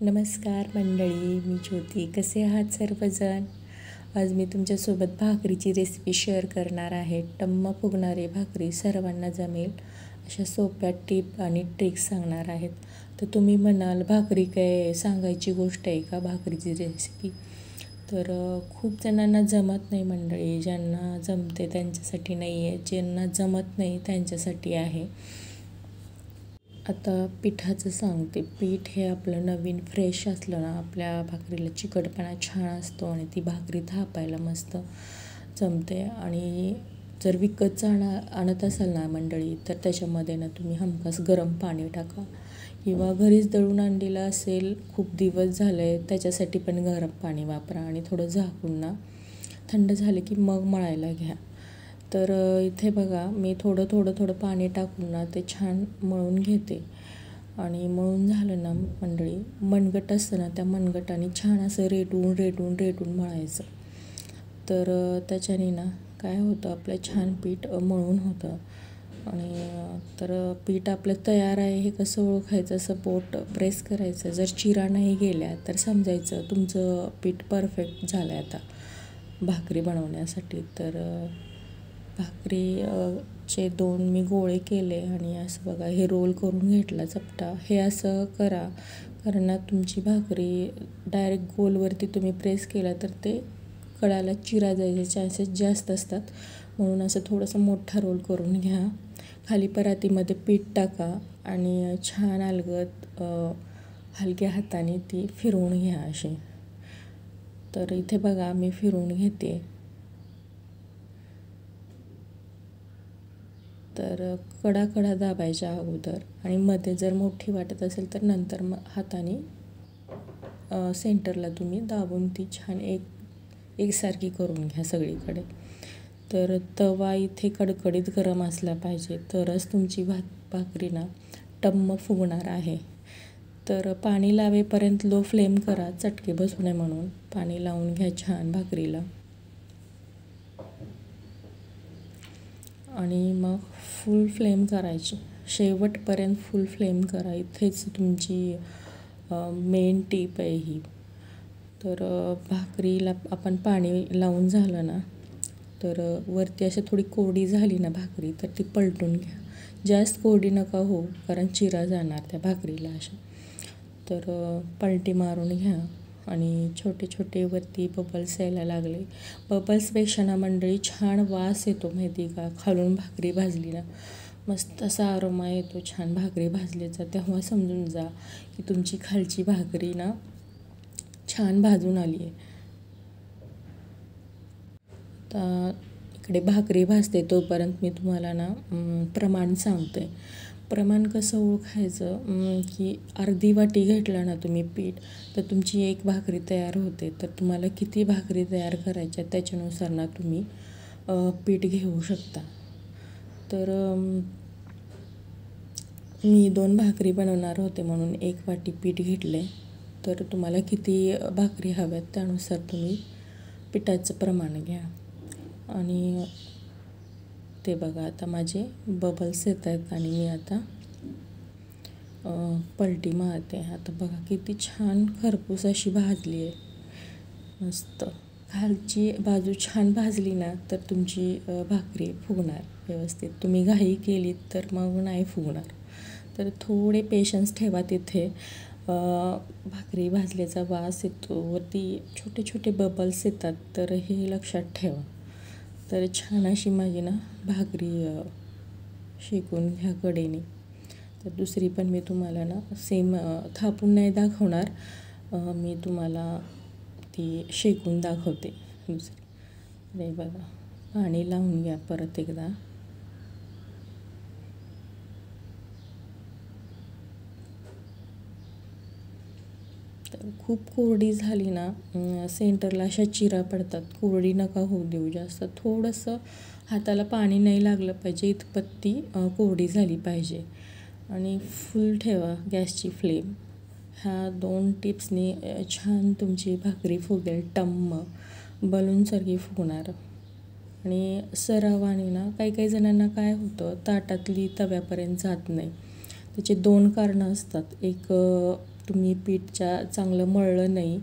नमस्कार मंडळी, मी ज्योती. कसे आहात सर्वजण? आज मी तुमच्यासोबत भाकरीची रेसिपी शेअर करणार आहे. टम्म फुगणारी भाकरी सर्वांना जमेल अशा सोप्या टिप आणि ट्रिक्स सांगणार आहेत. तर तुम्ही म्हणाल, भाकरी काय सांगायची गोष्ट आहे का, भाकरीची रेसिपी? तर खूप जणांना जमत नाही मंडळी. ज्यांना जमते त्यांच्यासाठी नाही आहे, ज्यांना जमत नाही त्यांच्यासाठी आहे. आता पिठाचं सांगते. पीठ हे आपलं नवीन फ्रेश असलं ना, आपल्या भाकरीला चिकटपणा छान असतो आणि ती भाकरी थापायला मस्त जमते. आणि जर विकतचं आणत असाल ना मंडळी, तर त्याच्यामध्ये ना तुम्ही हमखास गरम पाणी टाका, किंवा घरीच दळून आणलेलं असेल, खूप दिवस झाले, त्याच्यासाठी पण गरम पाणी वापरा. आणि थोडं झाकून ना थंड झाले की मग मळायला घ्या. तर इथे बघा, मी थोडं पाणी टाकून ना ते छान मळून घेते. आणि मळून झालं ना मंडळी, मनगट असतं ना, त्या मनगटाने छान असं रेटून मळायचं. तर त्याच्याने ना काय होतं, आपलं छान पीठ मळून होतं. आणि तर पीठ आपलं तयार आहे हे कसं ओळखायचं? असं बोट प्रेस करायचं. जर चिरा नाही गेल्या तर समजायचं तुमचं पीठ परफेक्ट झालं आहे आता भाकरी बनवण्यासाठी. तर भाकरीचे 2 मी गोळे केले आणि असं बघा, हे रोल करून घेतला चपटा. हे असं करा, कारण ना तुमची भाकरी डायरेक्ट गोलवरती तुम्ही प्रेस केला तर ते कडाला चिरा जायचे चान्सेस जास्त असतात. म्हणून असं थोडंसं मोठा रोल करून घ्या. खाली परातीमध्ये पीठ टाका आणि छान अलगद हलक्या हाताने ती फिरवून घ्या अशी. तर इथे बघा, मी फिरवून घेते. तर कडा दाबायच्या अगोदर, आणि मध्ये जर मोठी वाटत असेल तर नंतर मग हाताने सेंटरला तुम्ही दाबून ती छान एकसारखी करून घ्या सगळीकडे. तर तवा इथे कडकडीत गरम असला पाहिजे, तरच तुमची भाकरी ना टम्म फुगणार आहे. तर पाणी लावेपर्यंत लो फ्लेम करा, चटके बसू नये म्हणून. पाणी लावून घ्या छान भाकरीला. आणि मग फुल फ्लेम करायची, शेवटपर्यंत फुल फ्लेम करा. इथेच तुमची मेन टीप आहे ही. तर भाकरीला आपण पाणी लावून झालं ना, तर वरती अशी थोडी कोरडी झाली ना भाकरी, तर ती पलटून घ्या. जास्त कोरडी नका हो, कारण चिरा जाणार त्या भाकरीला अशा. तर पलटी मारून घ्या. आणि छोटे वरती बबल्स यायला लागले. बबल्सपेक्षा ना मंडळी छान वास येतो माहिती का, खालून भाकरी भाजली ना, मस्त असा अरोमा येतो छान भाकरी भाजलीचा. तेव्हा समजून जा की तुमची खालची भाकरी ना छान भाजून आली आहे. आता इकडे भाकरी भाजते तोपर्यंत मी तुम्हाला ना प्रमाण सांगते. प्रमाण कसं ओळखायचं, की अर्धी वाटी घेतला ना तुम्ही पीठ, तर तुमची एक भाकरी तयार होते. तर तुम्हाला किती भाकरी तयार करायच्या त्याच्यानुसार ना तुम्ही पीठ घेऊ शकता. तर मी 2 भाकरी बनवणार होते म्हणून 1 वाटी पीठ घेतले. तर तुम्हाला किती भाकरी हव्यात त्यानुसार तुम्ही पिठाचं प्रमाण घ्या. आणि ते बघा, आता माझे बबल्स येत आहेत आणि मी आता पलटी मारते. आता बघा किती छान खरपूस अशी भाजली आहे मस्त. खालची बाजू छान भाजली ना तर तुमची भाकरी फुगणार व्यवस्थित. तुम्ही घाई केलीत तर मग नाही फुगणार. तर थोडे पेशन्स ठेवा तिथे. भाकरी भाजल्याचा वास येतो, वरती छोटे बबल्स येतात, तर हे लक्षात ठेवा. तर छान अशी माझी ना भाकरी शेकून घ्या कडेने. तर दुसरी पण मी तुम्हाला ना सेम थापून नाही दाखवणार, मी तुम्हाला ती शेकून दाखवते दुसरी. अरे बघा, पाणी लावून घ्या परत एकदा. तर खूप कोरडी झाली ना, सेंटरला अशा चिरा पडतात. कोरडी नका होऊ देऊ जास्त. थोडंसं हाताला पाणी नाही लागलं पाहिजे इतपत ती कोरडी झाली पाहिजे. आणि फुल ठेवा गॅसची फ्लेम. ह्या 2 टिप्सनी छान तुमची भाकरी फुगेल, टम्म बलूनसारखी फुगणार. आणि सरावाने ना काही जणांना काय होतं, ताटातली तव्यापर्यंत जात नाही. त्याचे 2 कारणं असतात. एक तुम्ही पीठच्या चांगलं मळलं नाही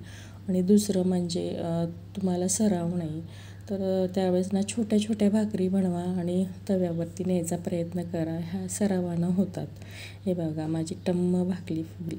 आणि दुसरं म्हणजे तुम्हाला सराव नाही, तर त्यावेळेस ना छोट्या छोट्या भाकरी बनवा आणि तव्यावरती न्यायचा प्रयत्न करा. ह्या सरावानं होतात. हे बघा माझी टम्म भाकरी फुगली.